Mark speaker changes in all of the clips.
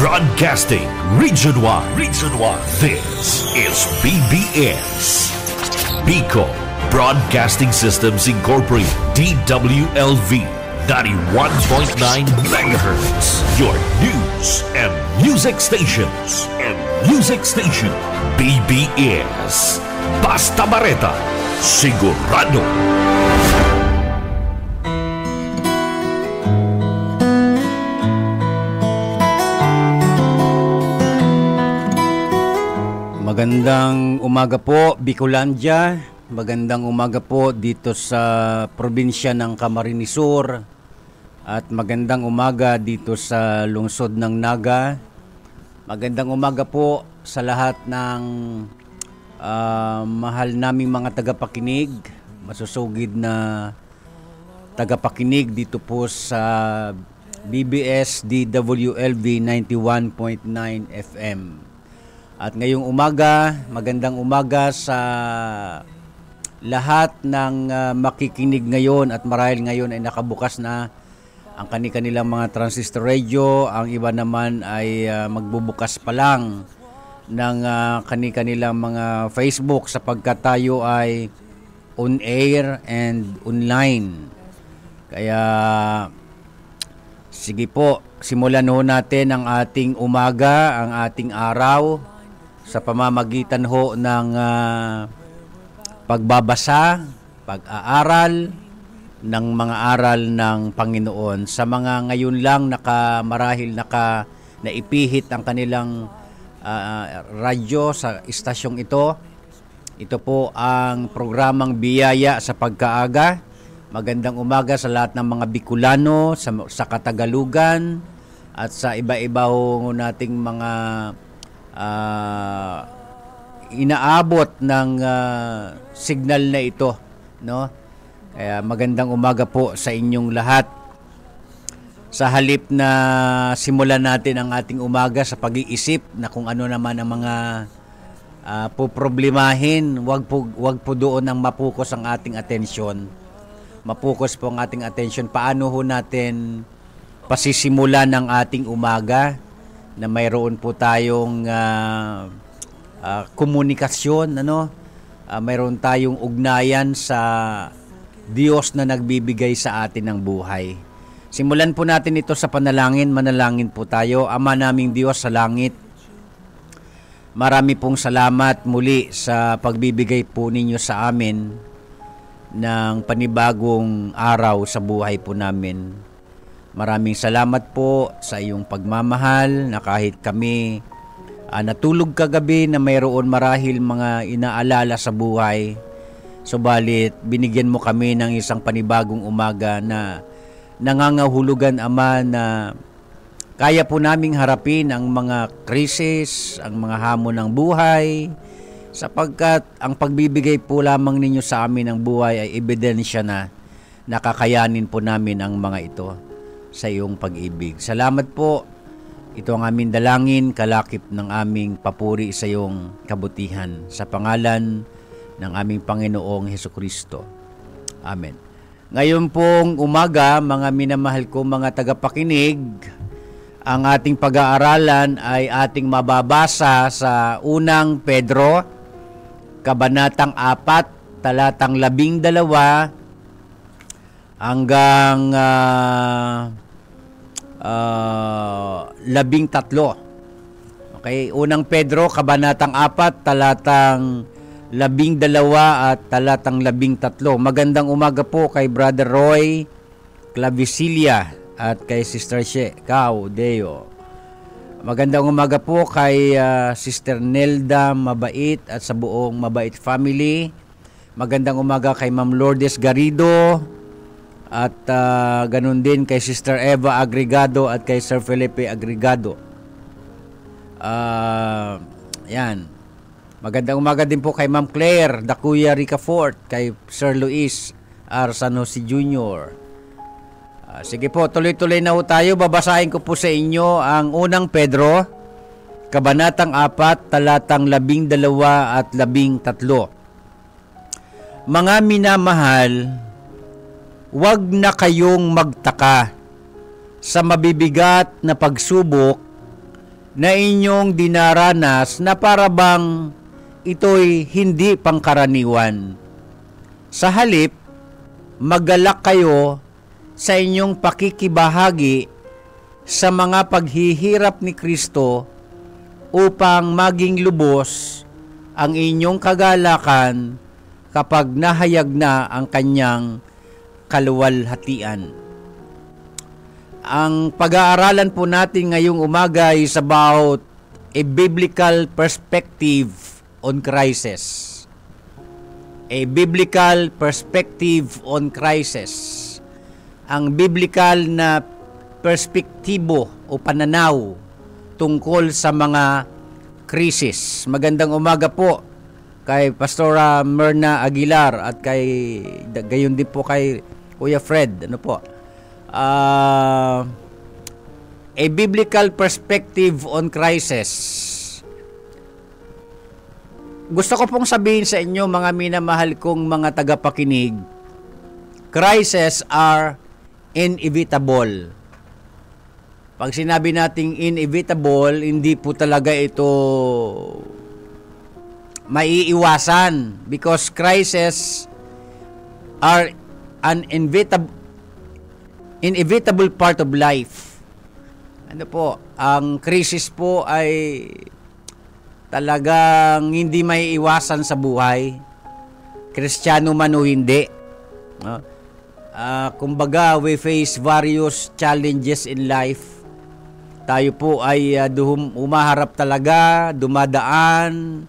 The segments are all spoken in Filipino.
Speaker 1: Broadcasting Region 1. This is BBS. Bicol Broadcasting Systems Incorporated. DWLV 91.9 MHz. Your news and music stations. BBS. Basta Bareta. Sigurado.
Speaker 2: Magandang umaga po, Bicolandia. Magandang umaga po dito sa probinsya ng Camarines Sur. At magandang umaga dito sa lungsod ng Naga. Magandang umaga po sa lahat ng mahal naming mga tagapakinig. Masusugid na tagapakinig dito po sa BBS DWLV 91.9 FM. At ngayong umaga, magandang umaga sa lahat ng makikinig ngayon at marahil ngayon ay nakabukas na ang kanilang mga transistor radio. Ang iba naman ay magbubukas pa lang ng kanilang mga Facebook sapagkat tayo ay on air and online. Kaya sige po, simulan ho natin ang ating umaga, ang ating araw sa pamamagitan ho ng pagbabasa, pag-aaral ng mga aral ng Panginoon. Sa mga ngayon lang naipihit ang kanilang radyo sa istasyong ito. Ito po ang programang Biyaya sa Pagkaaga. Magandang umaga sa lahat ng mga Bicolano, sa Katagalugan at sa iba-iba ho nating mga inaabot ng signal na ito, no? Kaya magandang umaga po sa inyong lahat. Sa halip na simulan natin ang ating umaga sa pag-iisip na kung ano naman ang mga poproblemahin, wag po doon ang mapokus ang ating atensyon. Mapokus po ang ating atensyon. Paano ho natin pasisimulan ng ating umaga na mayroon po tayong komunikasyon, mayroon tayong ugnayan sa Diyos na nagbibigay sa atin ng buhay. Simulan po natin ito sa panalangin. Manalangin po tayo. Ama naming Diyos sa langit, marami pong salamat muli sa pagbibigay po ninyo sa amin ng panibagong araw sa buhay po namin. Maraming salamat po sa iyong pagmamahal na kahit kami natulog kagabi na mayroon marahil mga inaalala sa buhay, subalit binigyan mo kami ng isang panibagong umaga na nangangahulugan, Ama, na kaya po naming harapin ang mga krisis, ang mga hamon ng buhay, sapagkat ang pagbibigay po lamang ninyo sa amin ng buhay ay ebidensya na nakakayanin po namin ang mga ito sa iyong pag-ibig. Salamat po. Ito ang aming dalangin, kalakip ng aming papuri sa iyong kabutihan. Sa pangalan ng aming Panginoong Hesukristo. Amen. Ngayon pong umaga, mga minamahal ko mga tagapakinig, ang ating pag-aaralan ay ating mababasa sa unang Pedro, Kabanatang 4, talatang 12 hanggang 13. Okay, unang Pedro, Kabanatang 4, talatang 12 at talatang 13. Magandang umaga po kay Brother Roy Clavicilia at kay Sister Cao Deo. Magandang umaga po kay Sister Nelda Mabait at sa buong Mabait family. Magandang umaga kay Ma'am Lourdes Garrido. At ganun din kay Sister Eva Agregado at kay Sir Felipe Agregado. Yan. Magandang umaga din po kay Ma'am Claire Dacuya Ricafort, kay Sir Luis R. San Jose Jr. Sige po, tuloy-tuloy na po tayo. Babasahin ko po sa inyo ang unang Pedro, Kabanatang 4, talatang 12 at 13. Mga minamahal, huwag na kayong magtaka sa mabibigat na pagsubok na inyong dinaranas na para bang ito'y hindi pangkaraniwan. Sa halip, magalak kayo sa inyong pakikibahagi sa mga paghihirap ni Kristo upang maging lubos ang inyong kagalakan kapag nahayag na ang kanyang kaluwalhatian. Ang pag-aaralan po natin ngayong umaga is about a biblical perspective on crisis. A biblical perspective on crisis. Ang biblical na perspektibo o pananaw tungkol sa mga krisis. Magandang umaga po kay Pastora Myrna Aguilar at gayon din po kay Kuya Fred. Ano po? A biblical perspective on crisis. Gusto ko pong sabihin sa inyo, mga minamahal kong mga tagapakinig, crises are inevitable. Pag sinabi nating inevitable, hindi po talaga ito maiiwasan because crises are an inevitable part of life. Ano po, ang krisis po ay talagang hindi maiiwasan sa buhay. Kristiyano man o hindi. Kumbaga, we face various challenges in life. Tayo po ay umaharap talaga, dumadaan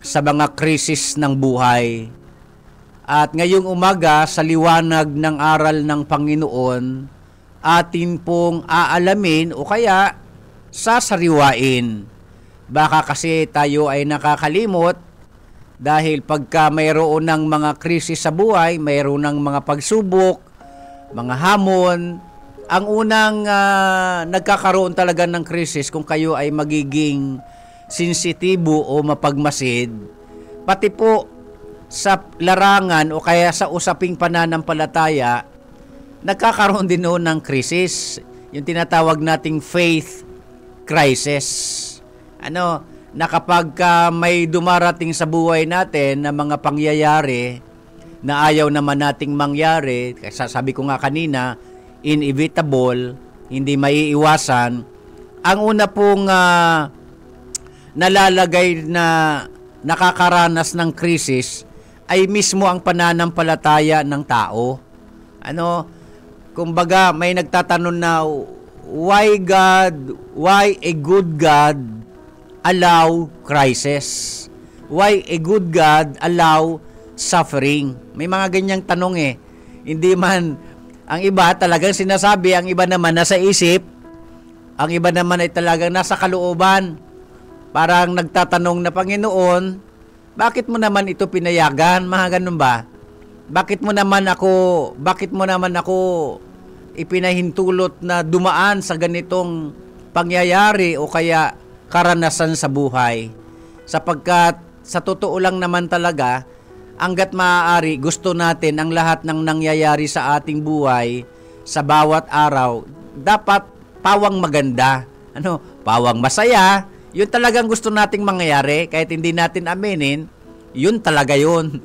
Speaker 2: sa mga krisis ng buhay. At ngayong umaga, sa liwanag ng aral ng Panginoon, atin pong aalamin o kaya sasariwain. Baka kasi tayo ay nakakalimot dahil pagka mayroon ng mga krisis sa buhay, mayroon ng mga pagsubok, mga hamon, ang unang nagkakaroon talaga ng krisis kung kayo ay magiging sensitibo o mapagmasid, pati po sa larangan o kaya sa usaping pananampalataya, nagkakaroon din noon ng krisis, yung tinatawag nating faith crisis. Na kapag may dumarating sa buhay natin na mga pangyayari na ayaw naman nating mangyari, kasi sabi ko nga kanina, inevitable, hindi maiiwasan, ang una pong nalalagay na nakakaranas ng krisis ay mismo ang pananampalataya ng tao. Kumbaga may nagtatanong na why a good God allow crisis? Why a good God allow suffering? May mga ganyang tanong Hindi man, ang iba talagang sinasabi, ang iba naman nasa isip, ang iba naman ay talagang nasa kalooban. Parang nagtatanong na, Panginoon, bakit mo naman ito pinayagan? Mga ganun ba? Bakit mo naman ako ipinahintulot na dumaan sa ganitong pangyayari o kaya karanasan sa buhay? Sapagkat sa totoo lang naman talaga, hangga't maaari, gusto natin ang lahat ng nangyayari sa ating buhay sa bawat araw dapat pawang maganda. Pawang masaya. Yun talagang gusto nating mangyayari, kahit hindi natin aminin, yun talaga yun.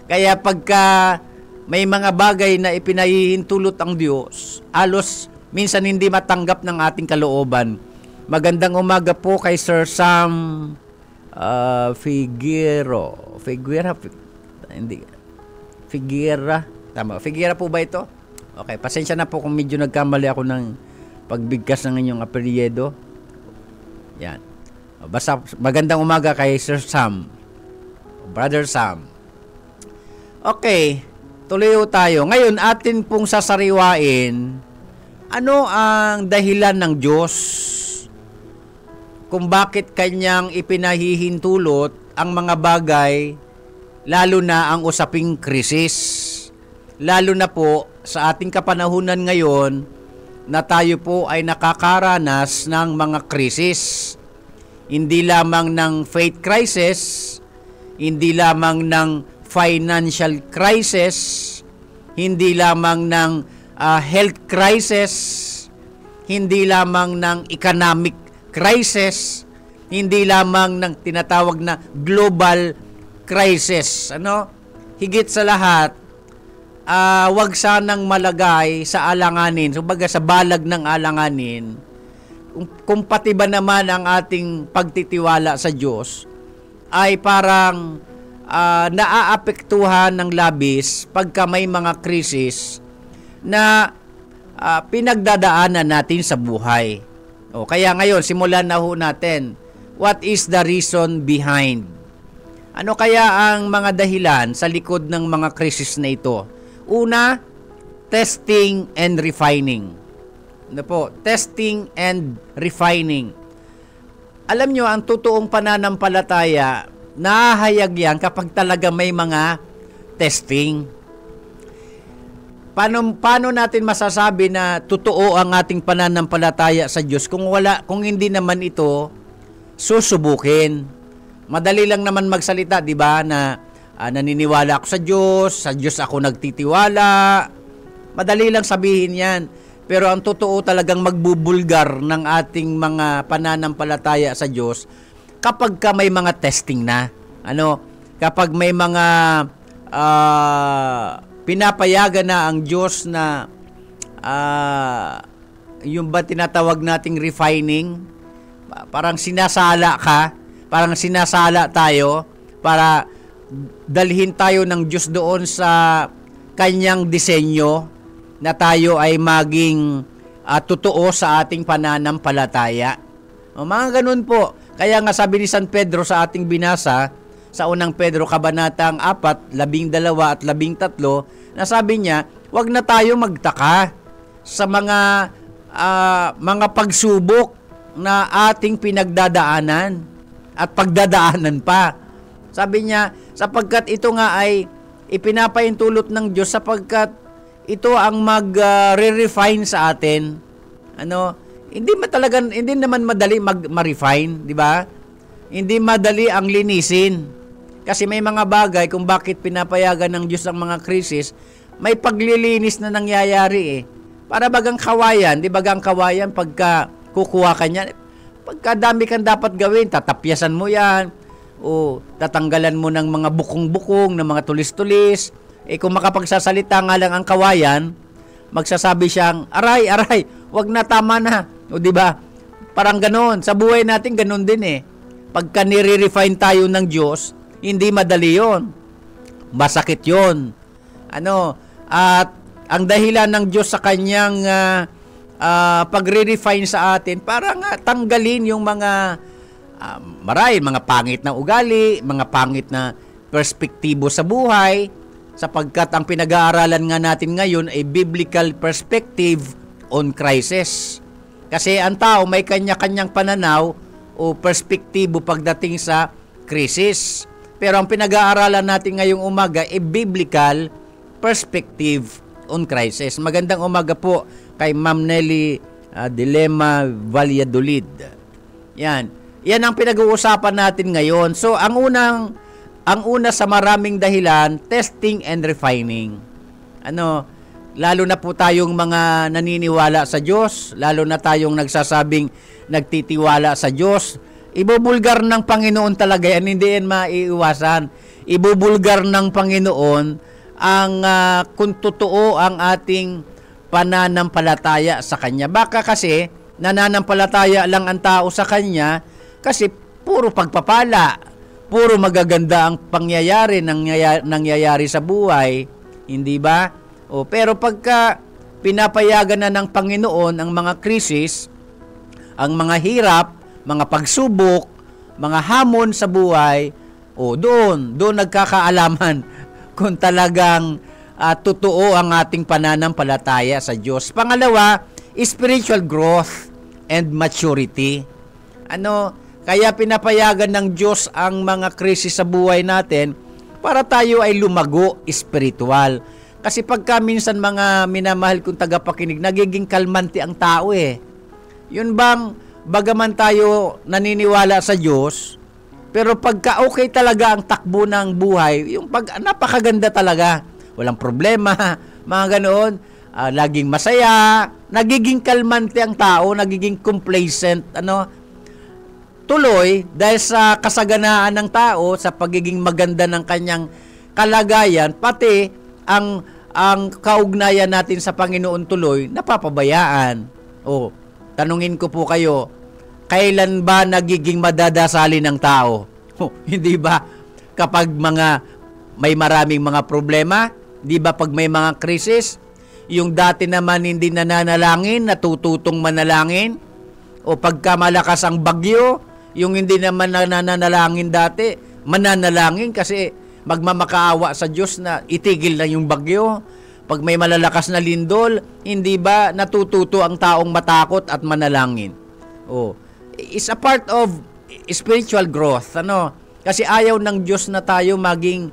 Speaker 2: Kaya pagka may mga bagay na ipinahihintulot ang Diyos, alos minsan hindi matanggap ng ating kalooban. Magandang umaga po kay Sir Sam Figuera. Tama. Figuera po ba ito? Okay, pasensya na po kung medyo nagkamali ako ng pagbigkas ng inyong apelyido. Yan. Basta magandang umaga kay Sir Sam. Brother Sam. Okay, tuloy tayo. Ngayon, atin pong sasariwain, ano ang dahilan ng Diyos kung bakit kanyang ipinahihintulot ang mga bagay, lalo na ang usaping krisis. Lalo na po sa ating kapanahunan ngayon na tayo po ay nakakaranas ng mga krisis. Hindi lamang ng faith crisis, hindi lamang ng financial crisis, hindi lamang ng health crisis, hindi lamang ng economic crisis, hindi lamang ng tinatawag na global crisis. Higit sa lahat, wag sanang malagay sa alanganin, kumbaga sa balag ng alanganin, kung pati ba naman ang ating pagtitiwala sa Diyos ay parang naaapektuhan ng labis pagka may mga krisis na pinagdadaanan natin sa buhay. Kaya ngayon, simulan na ho natin. What is the reason behind? Ano kaya ang mga dahilan sa likod ng mga krisis na ito? Una, testing and refining. Testing and refining. Alam nyo, ang totoong pananampalataya, nahahayag yan kapag talaga may mga testing. Paano natin masasabi na totoo ang ating pananampalataya sa Diyos kung hindi naman ito susubukin? Madali lang naman magsalita, di ba, na naniniwala ako sa Diyos ako nagtitiwala. Madali lang sabihin yan. Pero ang totoo talagang magbubulgar ng ating mga pananampalataya sa Diyos kapag may mga testing na. Kapag may mga pinapayagan na ang Diyos na yung ba tinatawag nating refining, parang sinasala ka, parang sinasala tayo para dalhin tayo ng Diyos doon sa kanyang disenyo na tayo ay maging totoo sa ating pananampalataya. Mga ganun po. Kaya nga sabi ni San Pedro sa ating binasa, sa unang Pedro Kabanatang 4, 12 at 13, na sabi niya, wag na tayo magtaka sa mga pagsubok na ating pinagdadaanan at pagdadaanan pa. Sabi niya, sapagkat ito nga ay ipinapaintulot ng Diyos sapagkat ito ang mag-re-refine sa atin. Hindi naman madali ma-refine, di ba? Hindi madali ang linisin. Kasi may mga bagay kung bakit pinapayagan ng Diyos ang mga krisis, may paglilinis na nangyayari eh. Para bagang kawayan, di bagang kawayan pagka kukuha ka niyan, pagka dami kang dapat gawin, tatapyasan mo yan, o tatanggalan mo ng mga bukong-bukong, ng mga tulis-tulis. Kung makapagsasalita nga lang ang kawayan, magsasabi siyang, aray, wag na, tama na. O di ba? Parang ganoon. Sa buhay natin ganoon din eh. Pagka nire-refine tayo ng Diyos, hindi madali 'yon. Masakit 'yon. At ang dahilan ng Diyos sa kanyang pagre-refine sa atin para nga tanggalin yung mga mga pangit na ugali, mga pangit na perspektibo sa buhay, sapagkat ang pinag-aaralan nga natin ngayon ay biblical perspective on crisis. Kasi ang tao may kanya-kanyang pananaw o perspektibo pagdating sa krisis. Pero ang pinag-aaralan natin ngayong umaga ay biblical perspective on crisis. Magandang umaga po kay Ma'am Nelly Dilema Valladolid. Yan ang pinag-uusapan natin ngayon. So ang una sa maraming dahilan, testing and refining. Lalo na po tayong mga naniniwala sa Diyos, lalo na tayong nagsasabing nagtitiwala sa Diyos, ibubulgar ng Panginoon talaga yan, hindi yan maiiwasan. Ibubulgar ng Panginoon ang kung totoo ang ating pananampalataya sa Kanya. Baka kasi nananampalataya lang ang tao sa Kanya kasi puro pagpapala, puro magaganda ang pangyayari nangyayari sa buhay, hindi ba? Pero pagka pinapayagan na ng Panginoon ang mga krisis, ang mga hirap, mga pagsubok, mga hamon sa buhay, doon nagkakaalaman kung talagang totoo ang ating pananampalataya sa Diyos. Pangalawa, spiritual growth and maturity. Kaya pinapayagan ng Diyos ang mga krisis sa buhay natin para tayo ay lumago spiritual. Kasi pagka minsan mga minamahal kong tagapakinig, nagiging kalmante ang tao eh. Yun bang bagaman tayo naniniwala sa Diyos, pero pagka okay talaga ang takbo ng buhay, yung napakaganda talaga, walang problema, mga ganoon, laging masaya, nagiging kalmante ang tao, nagiging complacent, tuloy dahil sa kasaganaan ng tao, sa pagiging maganda ng kanyang kalagayan, pati ang kaugnayan natin sa Panginoon tuloy napapabayaan. O, tanungin ko po kayo, kailan ba nagiging madadasali ng tao? Hindi ba kapag may maraming mga problema? Di ba pag may mga krisis? Yung dati naman hindi nananalangin, natututong manalangin? O pagka malakas ang bagyo, yung hindi naman nananalangin dati, mananalangin kasi magmamakaawa sa Diyos na itigil na yung bagyo. Pag may malalakas na lindol, hindi ba natututo ang taong matakot at manalangin? It's a part of spiritual growth. Kasi ayaw ng Diyos na tayo maging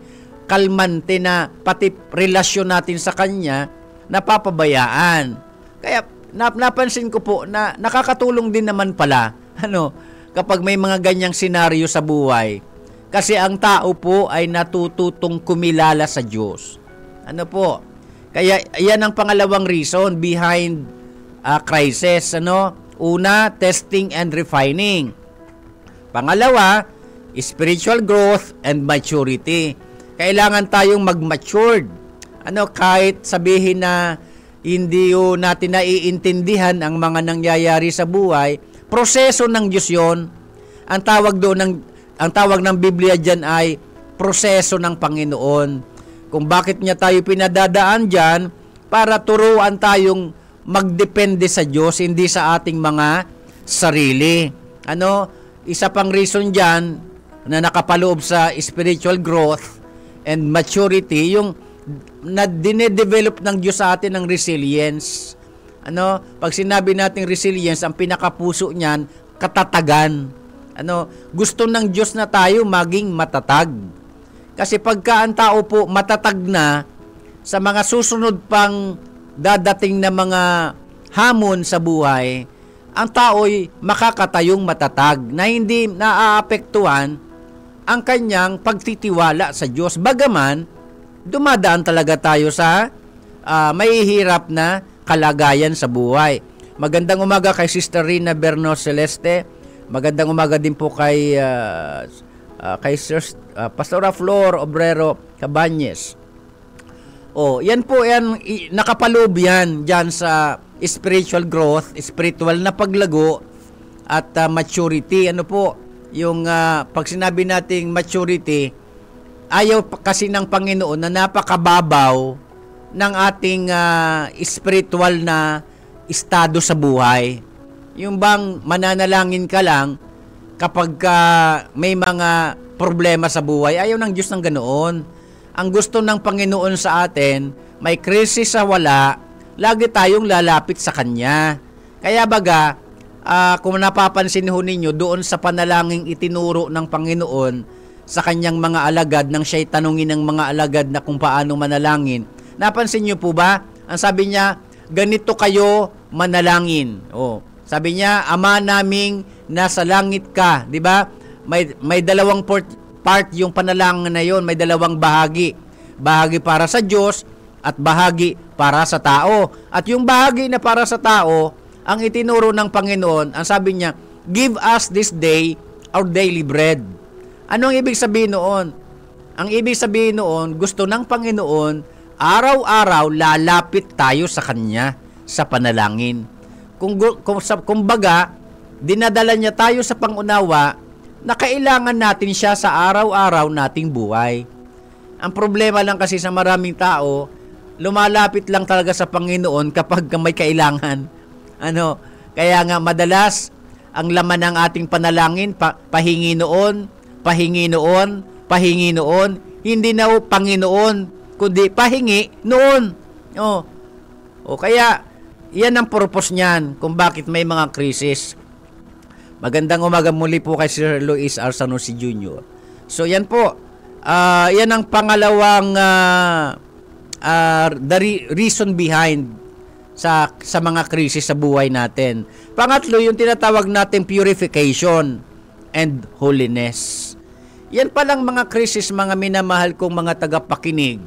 Speaker 2: kalmante na pati relasyon natin sa Kanya napapabayaan. Kaya napansin ko po na nakakatulong din naman pala kapag may mga ganyang senaryo sa buhay. Kasi ang tao po ay natututong kumilala sa Diyos. Kaya yan ang pangalawang reason behind crisis. Una, testing and refining. Pangalawa, spiritual growth and maturity. Kailangan tayong mag-matured. Kahit sabihin na hindi natin naiintindihan ang mga nangyayari sa buhay, proseso ng Diyos yon. Ang tawag ng Biblia diyan ay proseso ng Panginoon. Kung bakit niya tayo pinadadaan diyan, para turuan tayong magdepende sa Diyos, hindi sa ating mga sarili. Isa pang reason diyan na nakapaloob sa spiritual growth and maturity, yung na dinedevelop ng Diyos sa atin ng resilience. Pag sinabi nating resilience, ang pinakapuso niyan, katatagan. Gusto ng Diyos na tayo maging matatag. Kasi pagka ang tao po matatag na, sa mga susunod pang dadating na mga hamon sa buhay, ang tao'y makakatayong matatag na hindi naaapektuhan ang kanyang pagtitiwala sa Diyos. Bagaman, dumadaan talaga tayo sa mahihirap na kalagayan sa buhay. Magandang umaga kay Sister Rina Berno Celeste. Magandang umaga din po kay Pastora Flor Obrero Cabañez. Yan po, nakapaloob yan dyan sa spiritual growth, spiritual na paglago at maturity. Yung pag sinabi nating maturity, ayaw kasi ng Panginoon na napakababaw ng ating spiritual na estado sa buhay. Yung bang mananalangin ka lang kapag may mga problema sa buhay, ayaw ng Diyos ng ganoon. Ang gusto ng Panginoon sa atin, may krisis sa wala, lagi tayong lalapit sa Kanya. Kaya baga, kung napapansin ho ninyo, doon sa panalangin itinuro ng Panginoon sa Kanyang mga alagad, nang siya'y tanungin ng mga alagad na kung paano manalangin, napansin niyo po ba? Ang sabi niya, ganito kayo manalangin. Sabi niya, Ama naming nasa langit ka, di ba? May dalawang part yung panalangin na yon, may dalawang bahagi. Bahagi para sa Diyos at bahagi para sa tao. At yung bahagi na para sa tao, ang itinuro ng Panginoon, ang sabi niya, give us this day our daily bread. Ano ang ibig sabihin noon? Ang ibig sabihin noon, gusto ng Panginoon, araw-araw lalapit tayo sa Kanya sa panalangin. Kumbaga, dinadala niya tayo sa pangunawa na kailangan natin siya sa araw-araw nating buhay. Ang problema lang kasi sa maraming tao, lumalapit lang talaga sa Panginoon kapag may kailangan. Kaya nga madalas, ang laman ng ating panalangin, pahingi noon, hindi na Panginoon, kundi pahingi noon. Kaya, yan ang purpose niyan kung bakit may mga krisis. Magandang umaga muli po kay Sir Luis R. Sanusi Jr. So, yan po. Yan ang pangalawang the reason behind sa mga krisis sa buhay natin. Pangatlo, yung tinatawag natin purification and holiness. Yan palang mga krisis, mga minamahal kong mga tagapakinig.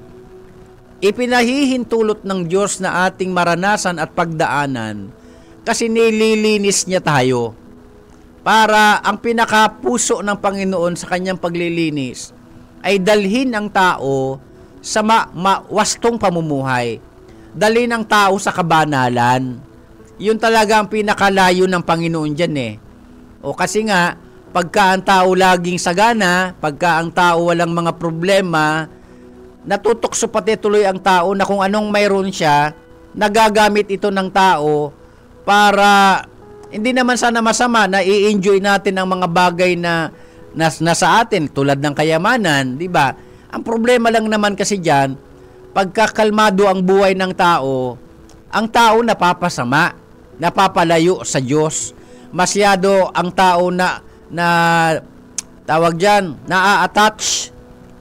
Speaker 2: Ipinahihintulot ng Diyos na ating maranasan at pagdaanan kasi nililinis niya tayo. para ang pinakapuso ng Panginoon sa kanyang paglilinis ay dalhin ang tao sa wastong pamumuhay. Dalhin ang tao sa kabanalan. Yun talaga ang pinakalayo ng Panginoon dyan eh. O kasi nga, pagka ang tao laging sagana, pagka ang tao walang mga problema, natutokso pati tuloy ang tao na kung anong mayroon siya, nagagamit ito ng tao para hindi naman sana masama na i-enjoy natin ang mga bagay na nasa atin tulad ng kayamanan, di ba? Ang problema lang naman kasi diyan, pagka kalmado ang buhay ng tao, ang tao napapasama, napapalayo sa Diyos. Masyado ang tao na tawag diyan, naa-attach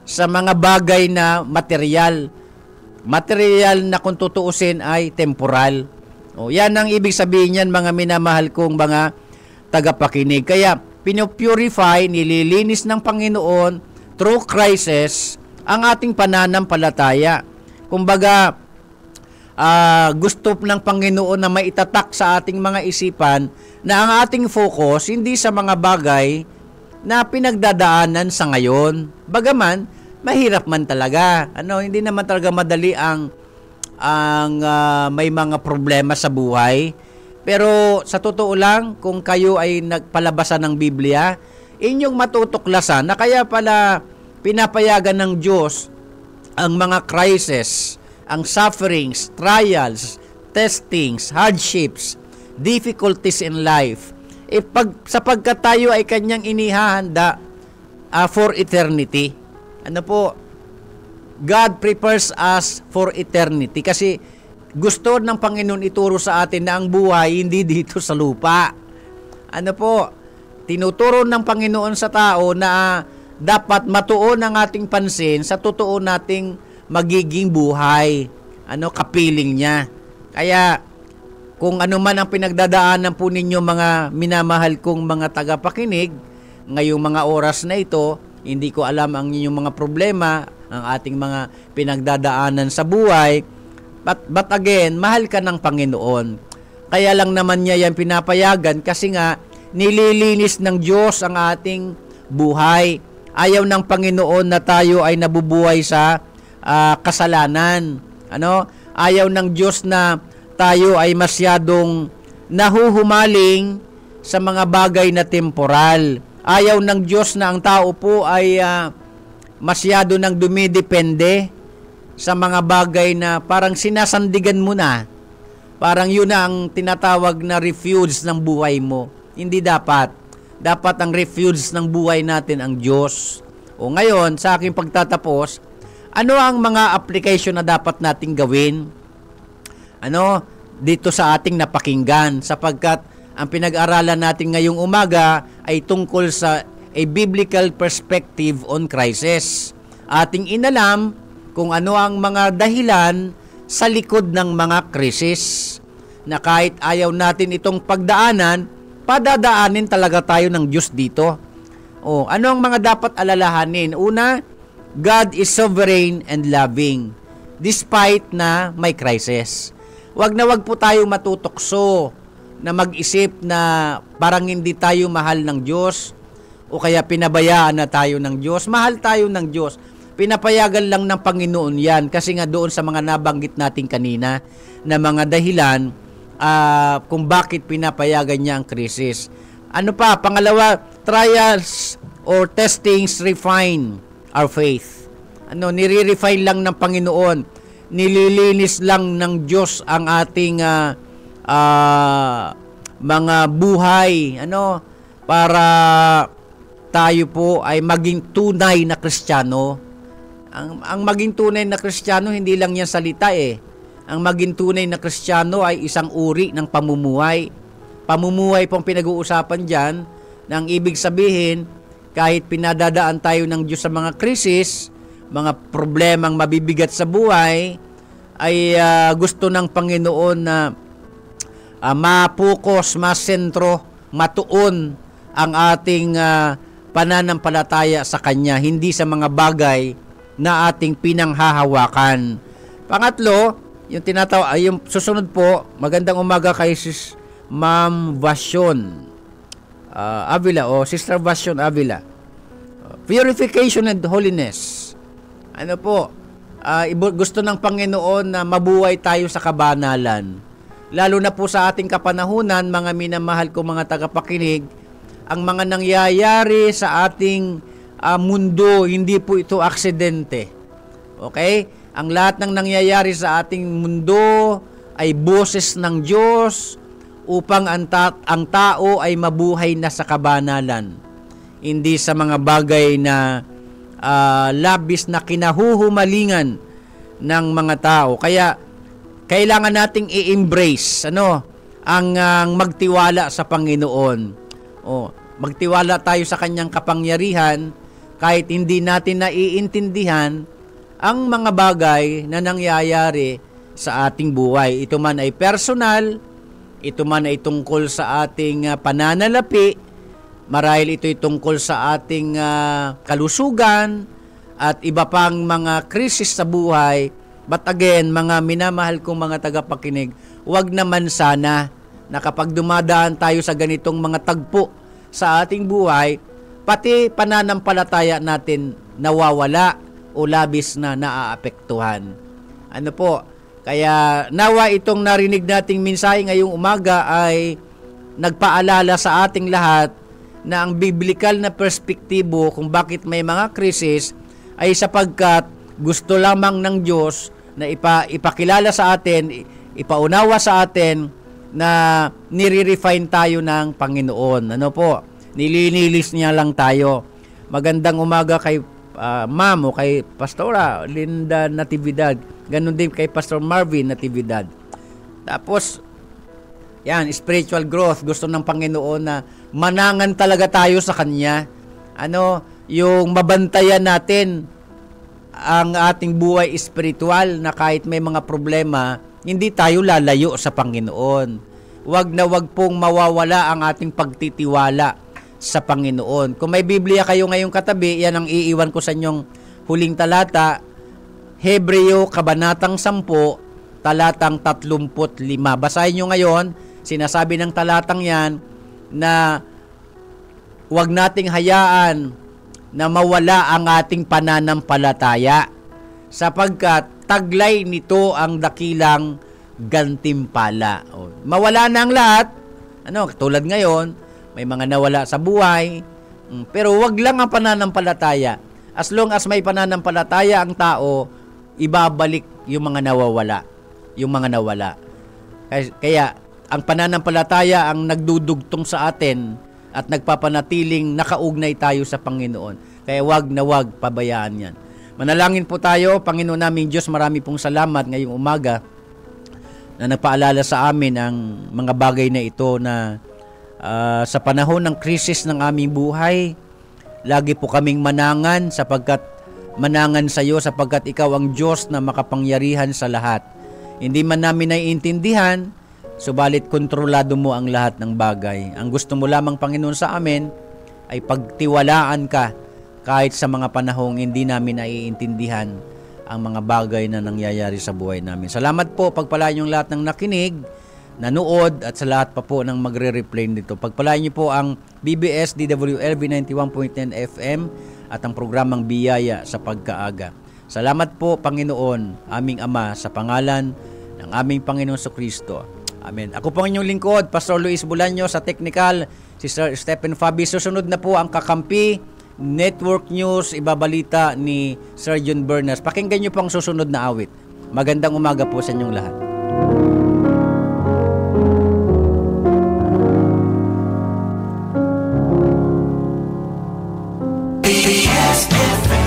Speaker 2: sa mga bagay na material. Material na kung tutuusin ay temporal. O, yan ang ibig sabihin niyan, mga minamahal kong mga tagapakinig. Kaya, pinupurify, nililinis ng Panginoon through crisis ang ating pananampalataya. Kumbaga, gusto ng Panginoon na maitatak sa ating mga isipan na ang ating focus hindi sa mga bagay na pinagdadaanan sa ngayon. Bagaman, mahirap man talaga. Hindi naman talaga madali ang may mga problema sa buhay. Pero sa totoo lang, kung kayo ay nagpalabasan ng Biblia, inyong matutuklasan na kaya pala pinapayagan ng Diyos ang mga crisis, ang sufferings, trials, testings, hardships, difficulties in life. Sapagkat tayo ay kanyang inihahanda for eternity. God prepares us for eternity kasi gusto ng Panginoon ituro sa atin na ang buhay hindi dito sa lupa. Tinuturo ng Panginoon sa tao na dapat matuon ang ating pansin sa totoo nating magiging buhay. Kapiling niya. Kaya kung ano man ang pinagdadaanan po ninyo, mga minamahal kong mga tagapakinig, ngayong mga oras na ito, hindi ko alam ang inyong mga problema, ang ating mga pinagdadaanan sa buhay. But again, mahal ka ng Panginoon. Kaya lang naman niya yan pinapayagan kasi nga nililinis ng Diyos ang ating buhay. Ayaw ng Panginoon na tayo ay nabubuhay sa kasalanan. Ayaw ng Diyos na tayo ay masyadong nahuhumaling sa mga bagay na temporal. Ayaw ng Diyos na ang tao po ay masyado nang dumidepende sa mga bagay na parang sinasandigan mo na. Parang yun na ang tinatawag na refuge ng buhay mo. Hindi dapat. Dapat ang refuge ng buhay natin ang Diyos. O ngayon, sa aking pagtatapos, ano ang mga application na dapat nating gawin? Dito sa ating napakinggan, sapagkat ang pinag-aralan natin ngayong umaga ay tungkol sa a biblical perspective on crisis. Ating inalam kung ano ang mga dahilan sa likod ng mga krisis na kahit ayaw natin itong pagdaanan, padadaanin talaga tayo ng Diyos dito. Ano ang mga dapat alalahanin? Una, God is sovereign and loving despite na may crisis. Wag po tayo matutokso na mag-isip na parang hindi tayo mahal ng Diyos o kaya pinabayaan na tayo ng Diyos. Mahal tayo ng Diyos. Pinapayagan lang ng Panginoon yan kasi nga doon sa mga nabanggit natin kanina na mga dahilan kung bakit pinapayagan niya ang krisis. Pangalawa, trials or testings refine our faith. Nire-refine lang ng Panginoon. Nililinis lang ng Diyos ang ating mga buhay. Para tayo po ay maging tunay na Kristiyano. Ang maging tunay na Kristiyano, hindi lang yan salita eh. Ang maging tunay na Kristiyano ay isang uri ng pamumuhay. Pamumuhay pong pinag-uusapan dyan, na ang ibig sabihin, kahit pinadadaan tayo ng Diyos sa mga krisis, mga problemang mabibigat sa buhay, ay gusto ng Panginoon na mapukos, masentro, matuon ang ating pananampalataya sa Kanya, hindi sa mga bagay na ating pinanghahawakan. Pangatlo, yung susunod po, magandang umaga kay Sis Ma'am Vasyon. Avila o Sister Vasyon Avila. Purification and holiness. Ano po, gusto ng Panginoon na mabuhay tayo sa kabanalan. Lalo na po sa ating kapanahunan, mga minamahal ko mga tagapakinig, ang mga nangyayari sa ating mundo, hindi po ito aksidente. Okay? Ang lahat ng nangyayari sa ating mundo ay boses ng Diyos upang ang tao ay mabuhay na sa kabanalan. Hindi sa mga bagay na labis na kinahuhumalingan ng mga tao. Kaya kailangan nating i-embrace ang magtiwala sa Panginoon. Magtiwala tayo sa kanyang kapangyarihan kahit hindi natin naiintindihan ang mga bagay na nangyayari sa ating buhay. Ito man ay personal, ito man ay tungkol sa ating pananalapi, marahil ito'y tungkol sa ating kalusugan at iba pang mga krisis sa buhay. But again, mga minamahal kong mga tagapakinig, huwag naman sana na kapag dumadaan tayo sa ganitong mga tagpo sa ating buhay, pati pananampalataya natin nawawala o labis na naaapektuhan. Ano po? Kaya nawa itong narinig nating mensahe ngayong umaga ay nagpaalala sa ating lahat na ang biblikal na perspektibo kung bakit may mga krisis ay sapagkat gusto lamang ng Diyos na ipakilala sa atin, ipaunawa sa atin na nire-refine tayo ng Panginoon. Ano po? Nilinilis niya lang tayo. Magandang umaga kay Ma'am o kay Pastora Linda Natividad. Ganon din kay Pastor Marvin Natividad. Tapos, yan, spiritual growth. Gusto ng Panginoon na manangan talaga tayo sa Kanya. Yung mabantayan natin ang ating buhay espiritual na kahit may mga problema, hindi tayo lalayo sa Panginoon. Wag na wag pong mawawala ang ating pagtitiwala sa Panginoon. Kung may Biblia kayo ngayong katabi, yan ang iiwan ko sa inyong huling talata, Hebreo, Kabanatang 10, talatang 35. Basahin nyo ngayon, sinasabi ng talatang yan na huwag nating hayaan na mawala ang ating pananampalataya sapagkat taglay nito ang dakilang gantimpala. Mawala na ang lahat, tulad ngayon, may mga nawala sa buhay, pero wag lang ang pananampalataya. As long as may pananampalataya ang tao, ibabalik yung mga nawawala. Kaya ang pananampalataya ang nagdudugtong sa atin at nagpapanatiling nakaugnay tayo sa Panginoon. Kaya wag na wag pabayaan yan. Manalangin po tayo. Panginoon naming Diyos, marami pong salamat ngayong umaga na nagpaalala sa amin ang mga bagay na ito na sa panahon ng krisis ng aming buhay, lagi po kaming manangan sa iyo sapagkat ikaw ang Diyos na makapangyarihan sa lahat. Hindi man namin naiintindihan, subalit kontrolado mo ang lahat ng bagay. Ang gusto mo lamang, Panginoon, sa amin ay pagtiwalaan ka kahit sa mga panahong hindi namin naiintindihan ang mga bagay na nangyayari sa buhay namin. Salamat po, pagpalain yung lahat ng nakinig, nanood at sa lahat pa po ng magre-replay nito. Pagpalain niyo po ang BBS DWLV 91.9 FM at ang programang Biyaya sa Pagkaaga. Salamat po, Panginoon, aming Ama, sa pangalan ng aming Panginoon Kristo. Amen. Ako po ang inyong lingkod, Pastor Luis Bulaño, sa technical, si Sir Stephen Fabi. Susunod na po ang Kakampi Network News, ibabalita ni Sir John Bernas. Pakinggan niyo po ang susunod na awit. Magandang umaga po sa inyong lahat.
Speaker 3: BBS FM